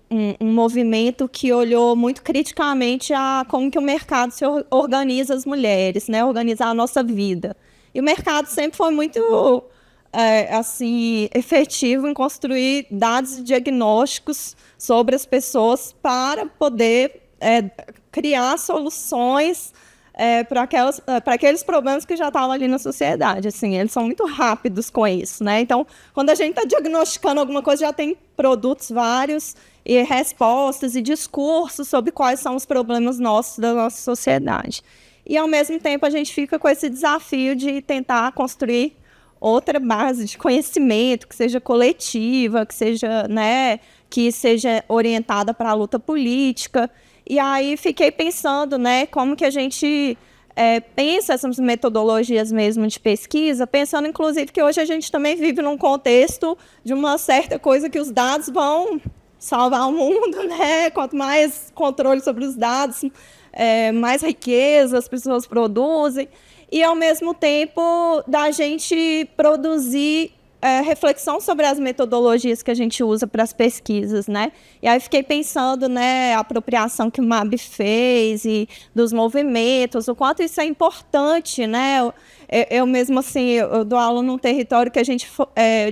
movimento que olhou muito criticamente a como que o mercado se organiza as mulheres, né? Organizar a nossa vida. E o mercado sempre foi muito assim, efetivo em construir dados e diagnósticos sobre as pessoas para poder criar soluções para aqueles problemas que já estavam ali na sociedade. Assim, eles são muito rápidos com isso, né? Então, quando a gente está diagnosticando alguma coisa, já tem produtos vários e respostas e discursos sobre quais são os problemas nossos da nossa sociedade. E, ao mesmo tempo, a gente fica com esse desafio de tentar construir outra base de conhecimento, que seja coletiva, que seja orientada para a luta política. E aí fiquei pensando, né, como que a gente pensa essas metodologias mesmo de pesquisa, pensando inclusive que hoje a gente também vive num contexto de uma certa coisa que os dados vão salvar o mundo, né? Quanto mais controle sobre os dados, mais riqueza as pessoas produzem. E, ao mesmo tempo, da gente produzir reflexão sobre as metodologias que a gente usa para as pesquisas, né? E aí fiquei pensando, né, a apropriação que o MAB fez e dos movimentos, o quanto isso é importante, né? Eu mesmo, assim, eu dou aula num território que a gente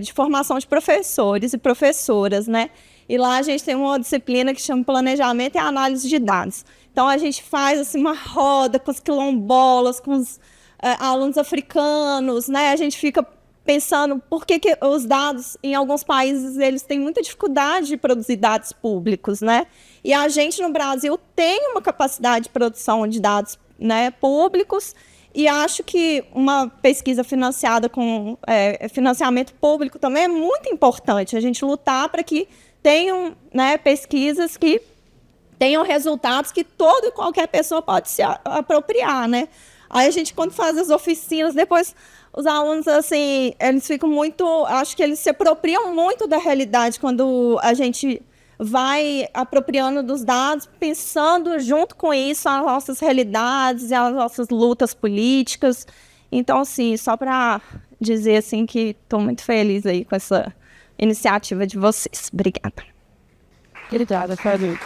de formação de professores e professoras, né? E lá a gente tem uma disciplina que chama Planejamento e Análise de Dados. Então, a gente faz assim, uma roda com os quilombolas, com os alunos africanos, né? A gente fica pensando por que os dados, em alguns países, eles têm muita dificuldade de produzir dados públicos, né? E a gente, no Brasil, tem uma capacidade de produção de dados, né, públicos, e acho que uma pesquisa financiada com financiamento público também é muito importante, a gente lutar para que tenham, né, pesquisas que tenham resultados que toda e qualquer pessoa pode se apropriar, né? Aí a gente, quando faz as oficinas, depois os alunos, assim, eles ficam muito... Acho que eles se apropriam muito da realidade quando a gente vai apropriando dos dados, pensando junto com isso as nossas realidades e as nossas lutas políticas. Então, assim, só para dizer assim, que estou muito feliz aí com essa iniciativa de vocês. Obrigada. Obrigada, Fábio.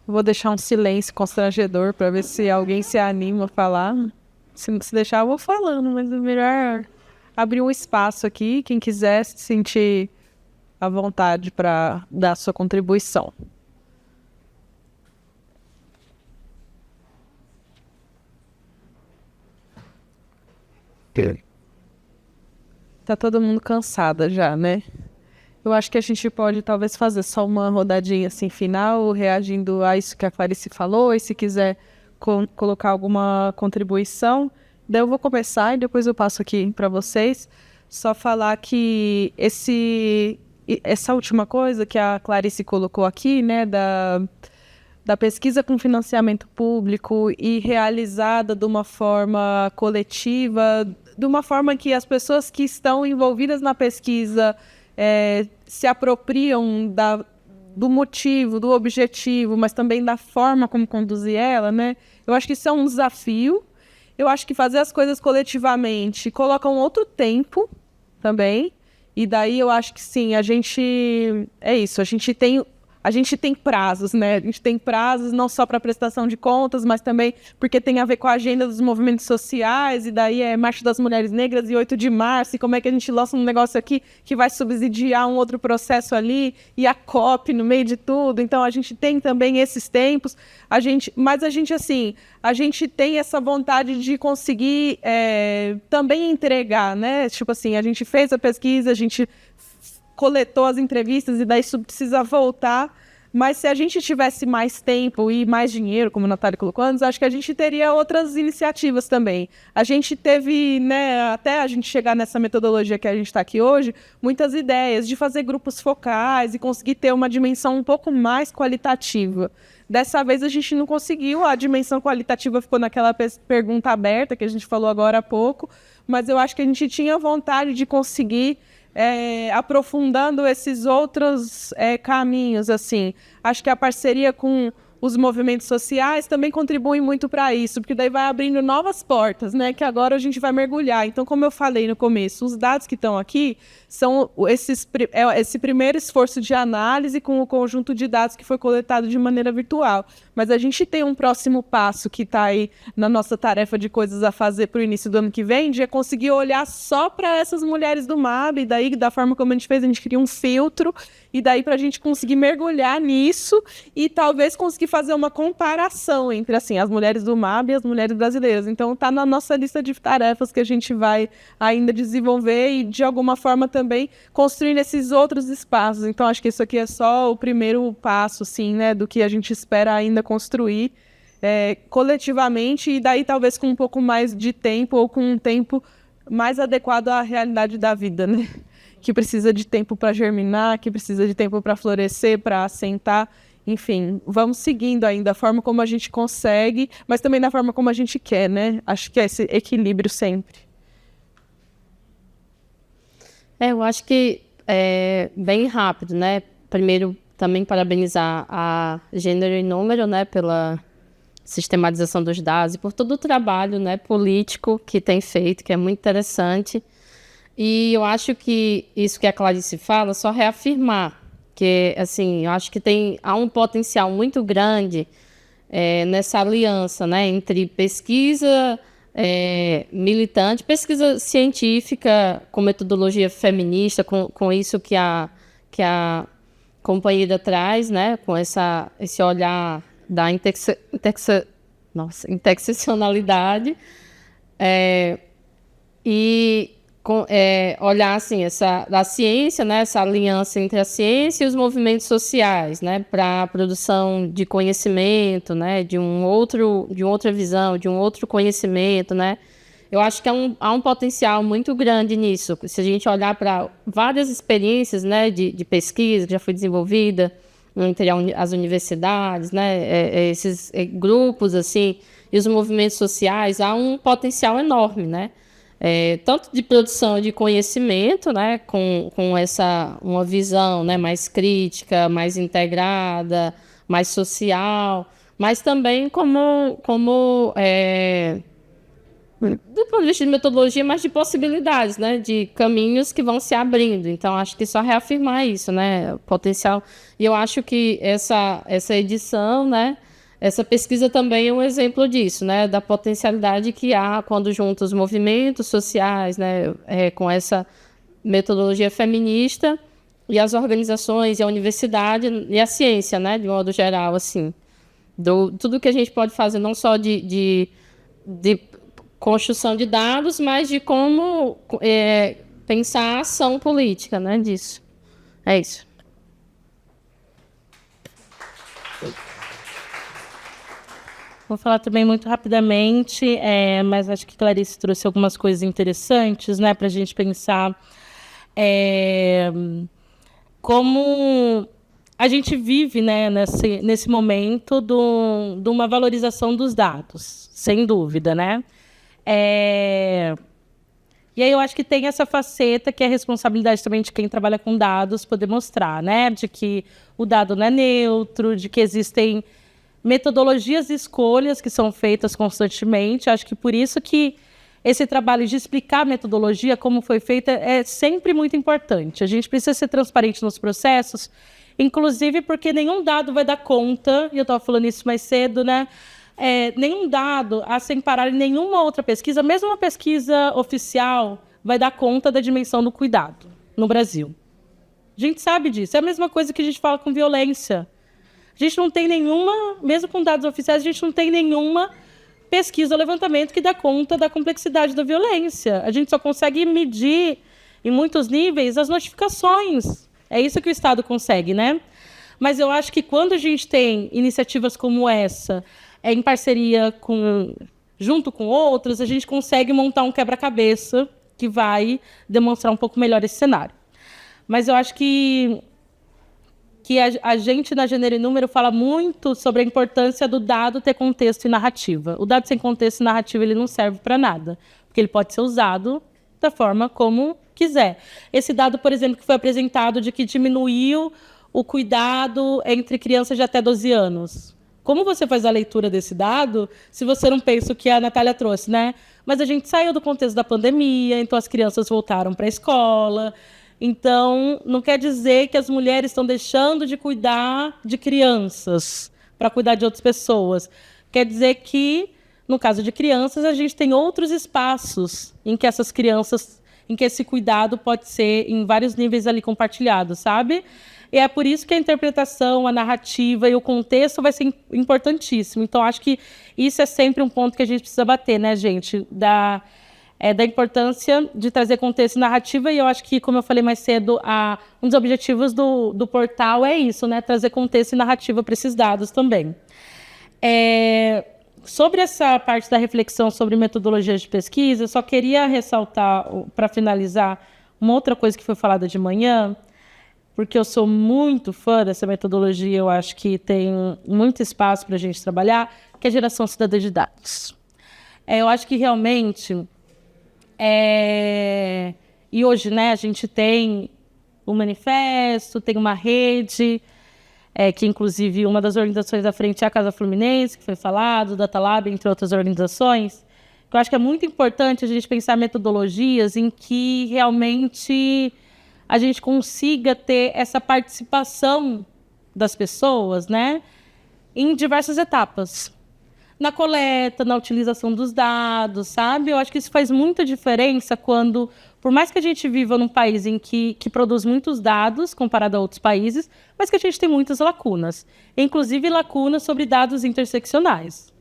Vou deixar um silêncio constrangedor para ver se alguém se anima a falar. Se deixar, eu vou falando, mas é melhor abrir um espaço aqui. Quem quiser se sentir à vontade para dar sua contribuição. Tá todo mundo cansada já, né? Eu acho que a gente pode talvez fazer só uma rodadinha assim final, reagindo a isso que a Clarice falou, e se quiser colocar alguma contribuição. Daí eu vou começar e depois eu passo aqui para vocês. Só falar que essa última coisa que a Clarice colocou aqui, né, da pesquisa com financiamento público e realizada de uma forma coletiva, de uma forma que as pessoas que estão envolvidas na pesquisa se apropriam do motivo, do objetivo, mas também da forma como conduzir ela, né? Eu acho que isso é um desafio. Eu acho que fazer as coisas coletivamente coloca um outro tempo também. E daí eu acho que sim, a gente tem prazos, né? A gente tem prazos não só para prestação de contas, mas também porque tem a ver com a agenda dos movimentos sociais, e daí é Marcha das Mulheres Negras e 8 de março, e como é que a gente lança um negócio aqui que vai subsidiar um outro processo ali, e a COP no meio de tudo. Então a gente tem também esses tempos, mas a gente tem essa vontade de conseguir também entregar, né? Tipo assim, a gente fez a pesquisa, a gente coletou as entrevistas e daí isso precisa voltar, mas se a gente tivesse mais tempo e mais dinheiro, como a Natália colocou antes, acho que a gente teria outras iniciativas também. A gente teve, né, até a gente chegar nessa metodologia que a gente está aqui hoje, muitas ideias de fazer grupos focais e conseguir ter uma dimensão um pouco mais qualitativa. Dessa vez a gente não conseguiu, a dimensão qualitativa ficou naquela pergunta aberta que a gente falou agora há pouco, mas eu acho que a gente tinha vontade de conseguir aprofundando esses outros caminhos, assim. Acho que a parceria com os movimentos sociais também contribui muito para isso, porque daí vai abrindo novas portas, né, que agora a gente vai mergulhar. Então, como eu falei no começo, os dados que estão aqui são esse primeiro esforço de análise com o conjunto de dados que foi coletado de maneira virtual. Mas a gente tem um próximo passo que está aí na nossa tarefa de coisas a fazer para o início do ano que vem, de conseguir olhar só para essas mulheres do MAB, e daí, da forma como a gente fez, a gente cria um filtro, e daí para a gente conseguir mergulhar nisso e talvez conseguir fazer uma comparação entre assim, as mulheres do MAB e as mulheres brasileiras. Então está na nossa lista de tarefas que a gente vai ainda desenvolver e de alguma forma também construir esses outros espaços. Então acho que isso aqui é só o primeiro passo, assim, né, do que a gente espera ainda construir coletivamente, e daí talvez com um pouco mais de tempo ou com um tempo mais adequado à realidade da vida, né? Que precisa de tempo para germinar, que precisa de tempo para florescer, para assentar. Enfim, vamos seguindo ainda a forma como a gente consegue, mas também da forma como a gente quer, né? Acho que é esse equilíbrio sempre. Eu acho que bem rápido, né? primeiro, também parabenizar a Gênero e Número, né, pela sistematização dos dados e por todo o trabalho, né, político que tem feito, que é muito interessante. E eu acho que isso que a Clarice fala, só reafirmar que, assim, eu acho que há um potencial muito grande nessa aliança, né, entre pesquisa militante, pesquisa científica com metodologia feminista, com isso que a companheira traz, né, com esse olhar da interseccionalidade, e olhar assim, da ciência, né, essa aliança entre a ciência e os movimentos sociais, né, para a produção de conhecimento, né, de outra visão, de um outro conhecimento, né. Eu acho que há um potencial muito grande nisso. Se a gente olhar para várias experiências, né, de pesquisa que já foi desenvolvida entre as universidades, né, esses grupos assim, e os movimentos sociais, há um potencial enorme, né? Tanto de produção de conhecimento, né, com uma visão, né, mais crítica, mais integrada, mais social, mas também como do ponto de vista de metodologia, mas de possibilidades, né, de caminhos que vão se abrindo. Então, acho que só reafirmar isso, né, o potencial. E eu acho que essa edição, né, essa pesquisa também é um exemplo disso, né, da potencialidade que há quando junta os movimentos sociais, né, com essa metodologia feminista e as organizações, e a universidade e a ciência, né, de modo geral, assim, tudo que a gente pode fazer, não só de construção de dados, mas de como pensar a ação política, né, disso. É isso. Vou falar também muito rapidamente, mas acho que Clarice trouxe algumas coisas interessantes, né, para a gente pensar como a gente vive, né, nesse momento de uma valorização dos dados, sem dúvida, né? E aí eu acho que tem essa faceta que é a responsabilidade também de quem trabalha com dados poder mostrar, né? De que o dado não é neutro, de que existem metodologias e escolhas que são feitas constantemente. Acho que por isso que esse trabalho de explicar a metodologia, como foi feita, é sempre muito importante. A gente precisa ser transparente nos processos, inclusive porque nenhum dado vai dar conta, e eu estava falando isso mais cedo, né? Nenhum dado a se parar em nenhuma outra pesquisa, mesmo uma pesquisa oficial, vai dar conta da dimensão do cuidado no Brasil. A gente sabe disso. É a mesma coisa que a gente fala com violência. A gente não tem nenhuma, mesmo com dados oficiais, a gente não tem nenhuma pesquisa ou levantamento que dá conta da complexidade da violência. A gente só consegue medir, em muitos níveis, as notificações. É isso que o Estado consegue, né? Mas eu acho que quando a gente tem iniciativas como essa, em parceria junto com outras, a gente consegue montar um quebra-cabeça que vai demonstrar um pouco melhor esse cenário. Mas eu acho que a gente, na Gênero e Número, fala muito sobre a importância do dado ter contexto e narrativa. O dado sem contexto e narrativa ele não serve para nada, porque ele pode ser usado da forma como quiser. Esse dado, por exemplo, que foi apresentado de que diminuiu o cuidado entre crianças de até 12 anos. Como você faz a leitura desse dado se você não pensa o que a Natália trouxe, né? Mas a gente saiu do contexto da pandemia, então as crianças voltaram para a escola. Então, não quer dizer que as mulheres estão deixando de cuidar de crianças para cuidar de outras pessoas. Quer dizer que, no caso de crianças, a gente tem outros espaços em que essas crianças, em que esse cuidado pode ser em vários níveis ali compartilhado, sabe? E é por isso que a interpretação, a narrativa e o contexto vai ser importantíssimo. Então, acho que isso é sempre um ponto que a gente precisa bater, né, gente? Da importância de trazer contexto e narrativa, e eu acho que, como eu falei mais cedo, um dos objetivos do portal é isso, né? Trazer contexto e narrativa para esses dados também. Sobre essa parte da reflexão sobre metodologias de pesquisa, eu só queria ressaltar, para finalizar, uma outra coisa que foi falada de manhã, porque eu sou muito fã dessa metodologia, eu acho que tem muito espaço para a gente trabalhar, que é a geração cidadã de dados. Eu acho que realmente... E hoje, né, a gente tem o manifesto, tem uma rede, que inclusive uma das organizações da frente é a Casa Fluminense, que foi falado, o Data Lab, entre outras organizações. Eu acho que é muito importante a gente pensar metodologias em que realmente a gente consiga ter essa participação das pessoas, né, em diversas etapas. Na coleta, na utilização dos dados, sabe? Eu acho que isso faz muita diferença quando, por mais que a gente viva num país em que produz muitos dados comparado a outros países, mas que a gente tem muitas lacunas, inclusive lacunas sobre dados interseccionais.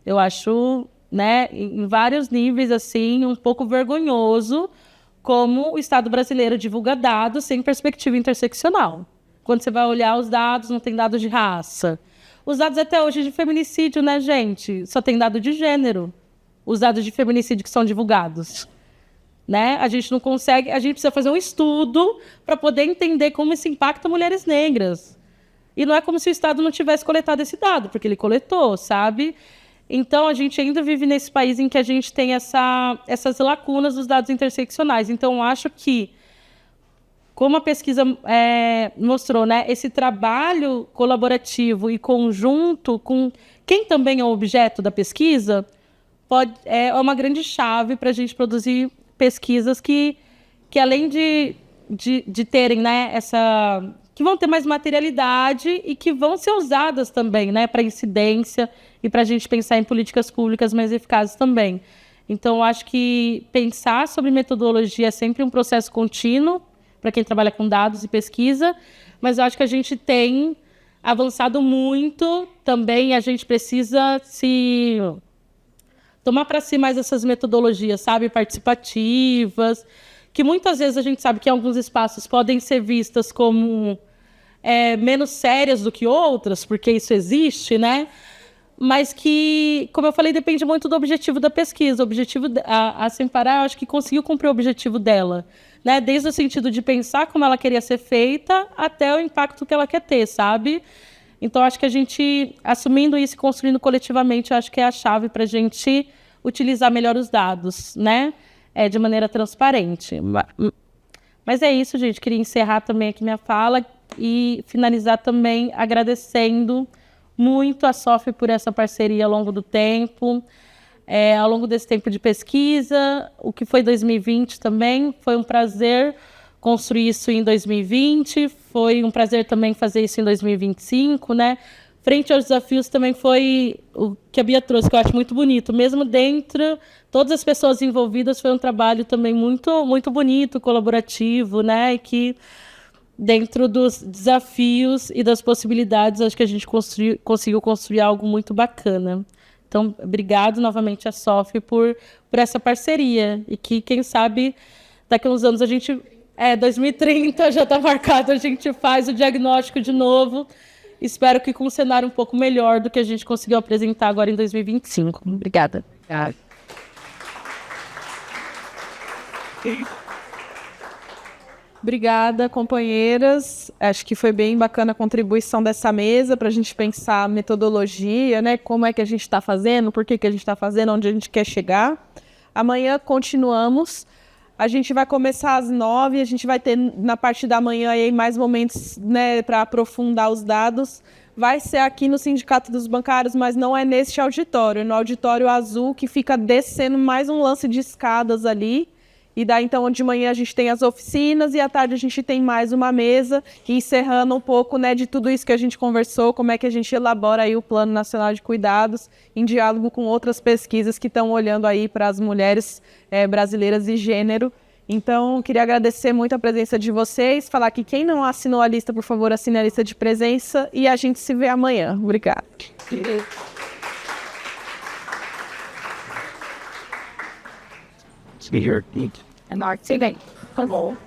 Eu acho, né, em vários níveis, assim, um pouco vergonhoso como o Estado brasileiro divulga dados sem perspectiva interseccional. Quando você vai olhar os dados, não tem dados de raça. Os dados até hoje de feminicídio, né, gente? Só tem dado de gênero. Os dados de feminicídio que são divulgados. Né? A gente não consegue... A gente precisa fazer um estudo para poder entender como isso impacta mulheres negras. E não é como se o Estado não tivesse coletado esse dado, porque ele coletou, sabe? Então, a gente ainda vive nesse país em que a gente tem essas lacunas dos dados interseccionais. Então, eu acho que, como a pesquisa mostrou, né, esse trabalho colaborativo e conjunto com quem também é o objeto da pesquisa é uma grande chave para a gente produzir pesquisas que além de terem, né, que vão ter mais materialidade e que vão ser usadas também, né, para incidência e para a gente pensar em políticas públicas mais eficazes também. Então, eu acho que pensar sobre metodologia é sempre um processo contínuo para quem trabalha com dados e pesquisa, mas eu acho que a gente tem avançado muito também, a gente precisa tomar para si mais essas metodologias, sabe, participativas, que muitas vezes a gente sabe que em alguns espaços podem ser vistas como menos sérias do que outras, porque isso existe, né? Mas que, como eu falei, depende muito do objetivo da pesquisa. O objetivo, a Sem Parar, eu acho que conseguiu cumprir o objetivo dela, né? Desde o sentido de pensar como ela queria ser feita até o impacto que ela quer ter, sabe? Então, acho que a gente, assumindo isso e construindo coletivamente, acho que é a chave para a gente utilizar melhor os dados, né? De maneira transparente. Mas é isso, gente. Queria encerrar também aqui minha fala e finalizar também agradecendo muito a SOF por essa parceria ao longo do tempo, ao longo desse tempo de pesquisa, o que foi 2020 também, foi um prazer construir isso em 2020, foi um prazer também fazer isso em 2025, né? Frente aos desafios também foi o que a Bia trouxe, que eu acho muito bonito, mesmo dentro, todas as pessoas envolvidas, foi um trabalho também muito, muito bonito, colaborativo, né? E que dentro dos desafios e das possibilidades, acho que a gente conseguiu construir algo muito bacana. Então, obrigado novamente a SOF por essa parceria. E que, quem sabe, daqui a uns anos a gente... 2030 já está marcado, a gente faz o diagnóstico de novo. Espero que com um cenário um pouco melhor do que a gente conseguiu apresentar agora em 2025. Obrigada. Obrigada, companheiras. Acho que foi bem bacana a contribuição dessa mesa para a gente pensar a metodologia, né? Como é que a gente está fazendo, por que a gente está fazendo, onde a gente quer chegar. Amanhã continuamos. A gente vai começar às 9h, a gente vai ter na parte da manhã aí mais momentos, né, para aprofundar os dados. Vai ser aqui no Sindicato dos Bancários, mas não é neste auditório, é no auditório azul, que fica descendo mais um lance de escadas ali. E daí, então, de manhã a gente tem as oficinas e à tarde a gente tem mais uma mesa, encerrando um pouco, né, de tudo isso que a gente conversou, como é que a gente elabora aí o Plano Nacional de Cuidados, em diálogo com outras pesquisas que estão olhando aí para as mulheres brasileiras e gênero. Então, queria agradecer muito a presença de vocês, falar que quem não assinou a lista, por favor, assine a lista de presença e a gente se vê amanhã. Obrigada. And Mark, say that.